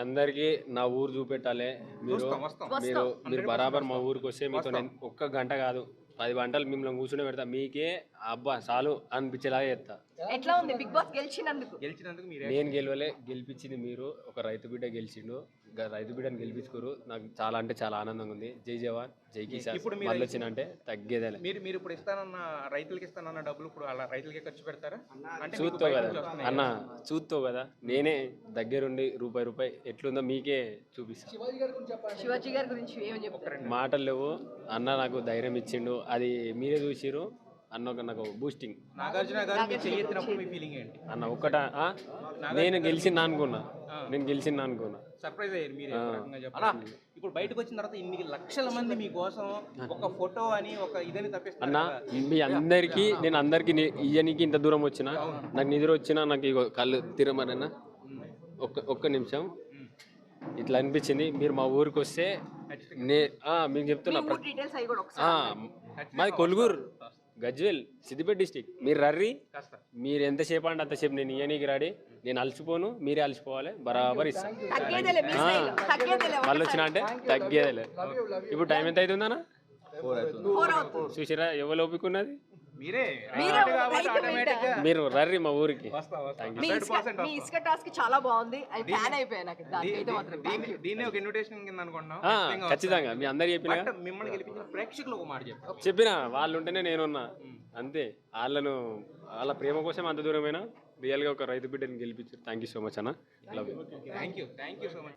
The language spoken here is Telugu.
అందరికి నా ఊరు చూపెట్టాలి. మీరు మీరు మీరు బరాబర్ మా ఊరికి వస్తే మీతో నేను ఒక్క గంట కాదు 10 గంటలు మిమ్మల్ని కూర్చుని పెడతా. మీకే అబ్బా చాలు అనిపించేలాగా చేస్తా. ఎట్లా ఉంది బిగ్ బాస్ గెలిచినందుకు? నేను గెలవలే, గెలిపించింది మీరు. ఒక రైతు బిడ్డ గెలిచిండు. రైతు బిడ్డను గెలిపించుకోరు. నాకు చాలా అంటే చాలా ఆనందంగా ఉంది. జై జవాన్ జై కిసాన్. వాళ్ళు వచ్చినంటే తగ్గేదే. మీరు ఇప్పుడు ఇస్తానన్న రైతులకి ఇస్తానన్న డబ్బులు ఇప్పుడు అలా రైతులకి ఖర్చు పెడతారా? చూస్తావు కదా అన్న, చూస్తావు కదా. నేనే దగ్గరుండి రూపాయి ఎట్లుందో మీకే చూపిస్తాను. శివాజీ గారి గురించి ఏమని చెప్తారు? మాటలు లేవు అన్న, నాకు ధైర్యం ఇచ్చిండు. అది మీరే చూసిరు అన్న. నాకు బూస్టింగ్. నాగార్జున గారు మీ చెయ్యెత్తినప్పుడు మీ ఫీలింగ్ ఏంటి? అన్న ఒక్కట నేను గెలిచిందా అనుకున్నా. సర్ప్రైజ్ అయ్యారు మీరు. ఇప్పుడు బయటకు వచ్చిన తర్వాత ఇన్ని లక్షల మంది మీకోసం ఒక ఫోటో అని ఒక ఇదని తప్పిస్తున్నారు అన్న. మీ అందరికి నేను ఇయ్యనికి ఇంత దూరం వచ్చిన, నాకు నిద్ర వచ్చినా నాకు ఇగో కళ్ళు తిరమరన్నా. ఒక్క నిమిషం ఇట్లా అనిపించింది. మీరు మా ఊరికి వస్తే మీకు చెప్తున్నా. మాది కొలుగురు, గజ్వేల్, సిద్దిపేట డిస్టిక్. మీరు రర్రి, మీరు ఎంతసేపు అంటే అంతసేపు నేను ఇయ్యనీకి రాడి. నేను అలసిపోను, మీరే అలసిపోవాలి. బరాబర్ ఇస్తాను. మళ్ళీ వచ్చినా అంటే తగ్గేదేలే. ఇప్పుడు టైం ఎంత అవుతుందన్నా? 4 చూసిరా ఎవరు ఓపికన్నది? మీరు రర్రి మా ఊరికి. చాలా బాగుంది. ఖచ్చితంగా మీ అందరు చెప్పిన మిమ్మల్ని గెలిపించిన ప్రేక్షకులు ఒక మాట చెప్పిన వాళ్ళు ఉంటేనే నేనున్నా అంతే. వాళ్ళ ప్రేమ కోసం అంత దూరమైనా రియల్గా ఒక రైతు బిడ్డని గెలిపించారు. థ్యాంక్ యూ సో మచ్ అన్న. Love you. Thank you so much.